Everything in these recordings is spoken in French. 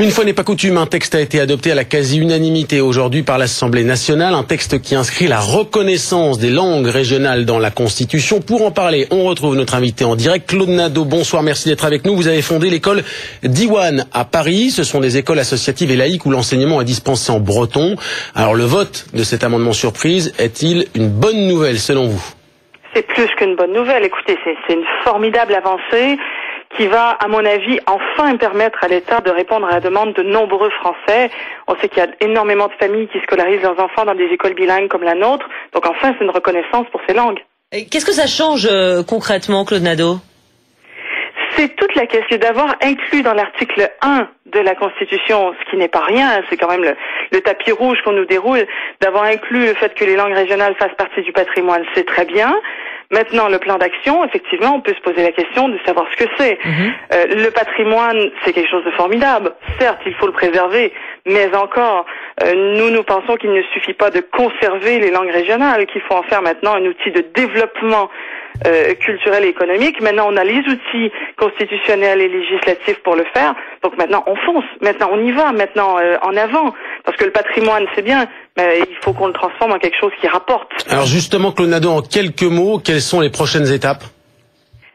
Une fois n'est pas coutume, un texte a été adopté à la quasi-unanimité aujourd'hui par l'Assemblée nationale, un texte qui inscrit la reconnaissance des langues régionales dans la Constitution. Pour en parler, on retrouve notre invité en direct, Claude Nadeau. Bonsoir, merci d'être avec nous. Vous avez fondé l'école Diwan à Paris. Ce sont des écoles associatives et laïques où l'enseignement est dispensé en breton. Alors le vote de cet amendement surprise est-il une bonne nouvelle selon vous? C'est plus qu'une bonne nouvelle. Écoutez, c'est une formidable avancée qui va, à mon avis, enfin permettre à l'État de répondre à la demande de nombreux Français. On sait qu'il y a énormément de familles qui scolarisent leurs enfants dans des écoles bilingues comme la nôtre. Donc enfin, c'est une reconnaissance pour ces langues. Qu'est-ce que ça change concrètement, Claude Nadeau? C'est toute la question d'avoir inclus dans l'article 1 de la Constitution, ce qui n'est pas rien, c'est quand même le tapis rouge qu'on nous déroule, d'avoir inclus le fait que les langues régionales fassent partie du patrimoine, c'est très bien. Maintenant, le plan d'action, effectivement, on peut se poser la question de savoir ce que c'est. Le patrimoine, c'est quelque chose de formidable. Certes, il faut le préserver, mais encore, nous pensons qu'il ne suffit pas de conserver les langues régionales, qu'il faut en faire maintenant un outil de développement culturel et économique. Maintenant, on a les outils constitutionnels et législatifs pour le faire. Donc maintenant, on fonce. Maintenant, on y va. Maintenant, en avant. Parce que le patrimoine, c'est bien, mais il faut qu'on le transforme en quelque chose qui rapporte. Alors justement, Claude Nadeau, en quelques mots, quelles sont les prochaines étapes?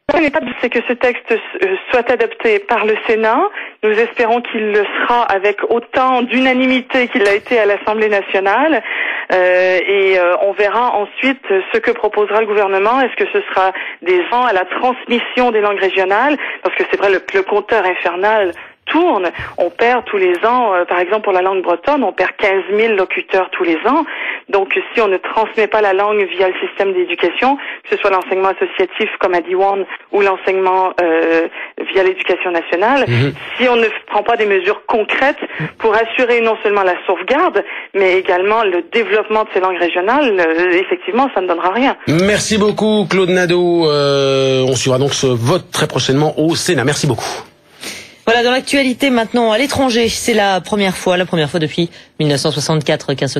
La première étape, c'est que ce texte soit adopté par le Sénat. Nous espérons qu'il le sera avec autant d'unanimité qu'il l'a été à l'Assemblée nationale. On verra ensuite ce que proposera le gouvernement. Est-ce que ce sera des ans à la transmission des langues régionales? Parce que c'est vrai, le compteur infernal tourne. On perd tous les ans, par exemple pour la langue bretonne, on perd 15 000 locuteurs tous les ans. Donc si on ne transmet pas la langue via le système d'éducation, que ce soit l'enseignement associatif comme à Diwan ou l'enseignement via l'éducation nationale, si on ne prend pas des mesures concrètes pour assurer non seulement la sauvegarde, mais également le développement de ces langues régionales, effectivement, ça ne donnera rien. Merci beaucoup, Claude Nadeau. On suivra donc ce vote très prochainement au Sénat. Merci beaucoup. Voilà, dans l'actualité maintenant à l'étranger, c'est la première fois depuis 1964 qu'un secrétaire